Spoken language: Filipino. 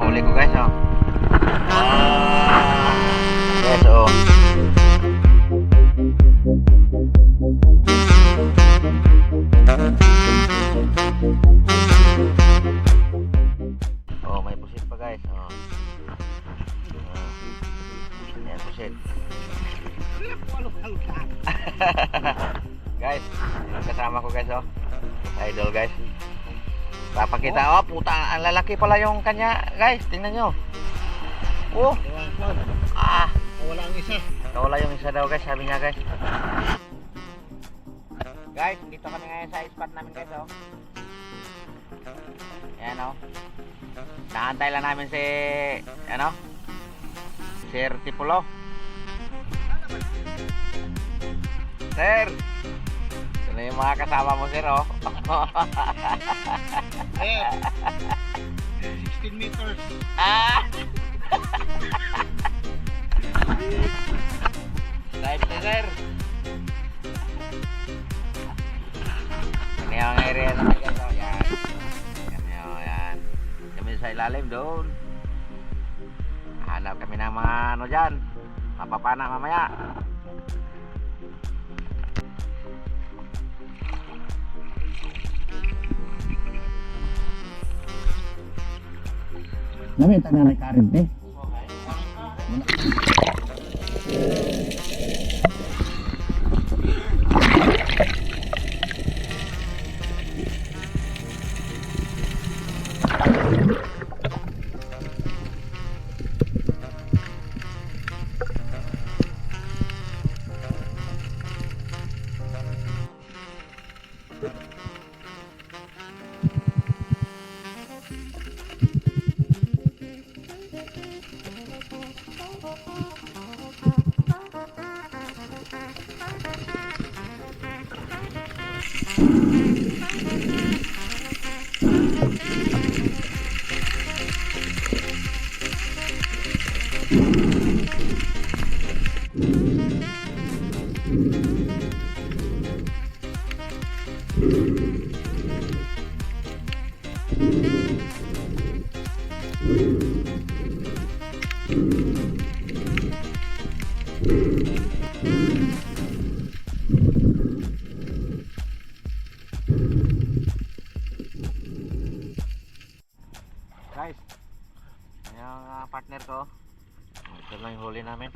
huli ko guys, oh. Yes, oh. Oh, may pusit pa guys, oh. Ayan, pusit. Guys, yung kasama ko guys, oh. Idol guys. Papakita, oh puta, ang lalaki pala yung kanya guys, tingnan nyo. Oh, Wala ang isa. nawala yung isa daw guys, sabi niya guys. Guys, dito kami ngayon sa spot namin guys, oh. Ayan, oh. Nakantay lang namin si, ano, Sir Tipulo. Sir, ito na yung mga kasama mo, sir, oh. Eh, 16 meters. Live na, sir. Ano yung area naman, guys, oh. Yan. Yan, oh, yan. Kami sa ilalim doon. Hanap kami ng mga ano dyan. Mapapana mamaya. Namin tanan ay karin eh. Guys, yung partner ko, ito lang yung huli namin.